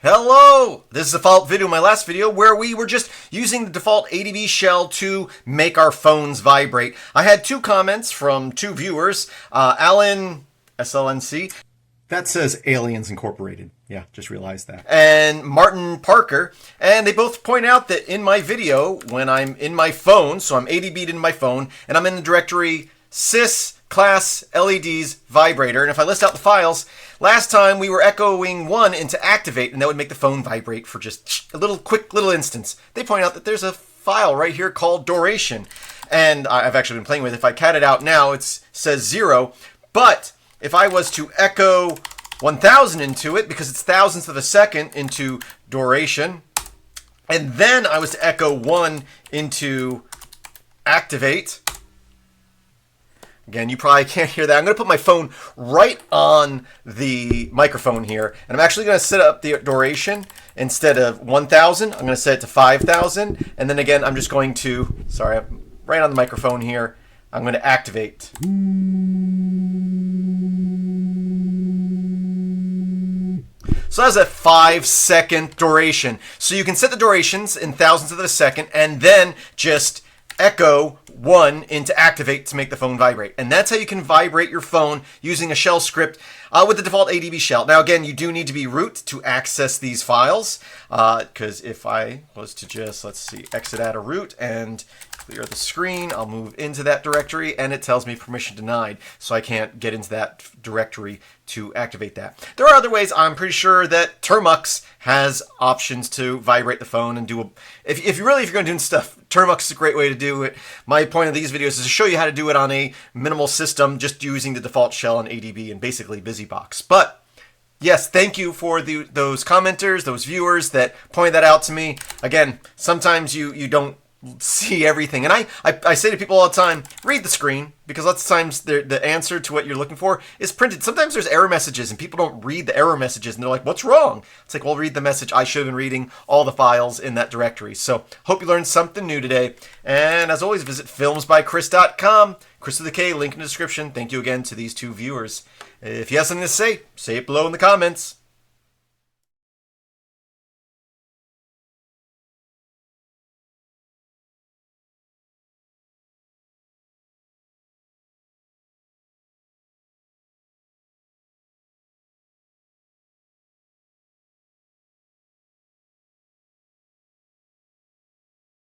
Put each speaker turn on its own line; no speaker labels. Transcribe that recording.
Hello! This is a follow-up video, my last video, where we were just using the default ADB shell to make our phones vibrate. I had two comments from two viewers, Alan, SLNC, that says Aliens Incorporated. Yeah, just realized that. And Martin Parker, and they both point out that in my video, when I'm in my phone, so I'm ADB'd in my phone, and I'm in the directory sys class LEDs vibrator, and if I list out the files, last time we were echoing 1 into activate, and that would make the phone vibrate for just a quick little instance. They point out that there's a file right here called duration, and I've actually been playing with it. If I cat it out now, it says 0, but if I was to echo 1000 into it, because it's thousandths of a second into duration, and then I was to echo 1 into activate, again, you probably can't hear that. I'm going to put my phone right on the microphone here, and I'm actually going to set up the duration. Instead of 1000, I'm going to set it to 5000, and then again, I'm just going to, sorry, I'm right on the microphone here, I'm going to activate. So that's a 5-second duration. So you can set the durations in thousandths of a second, and then just echo 1 into activate to make the phone vibrate. And that's how you can vibrate your phone using a shell script with the default ADB shell. Now again, you do need to be root to access these files, because if I was to just, let's see, exit out of root and clear the screen, I'll move into that directory and it tells me permission denied, so I can't get into that directory to activate that. There are other ways. I'm pretty sure that Termux has options to vibrate the phone and do a, if you're going to do stuff, Termux is a great way to do it. My point of these videos is to show you how to do it on a minimal system, just using the default shell on ADB and basically BusyBox. But yes, thank you for those commenters, those viewers that pointed that out to me. Again, sometimes you don't see everything, and I say to people all the time, read the screen, because lots of times the answer to what you're looking for is printed. Sometimes there's error messages and people don't read the error messages and they're like, what's wrong? It's like, well, read the message. I should have been reading all the files in that directory. So hope you learned something new today, and as always, visit filmsbykris.com, Chris with a K, link in the description. Thank you again to these two viewers. If you have something to say it below in the comments.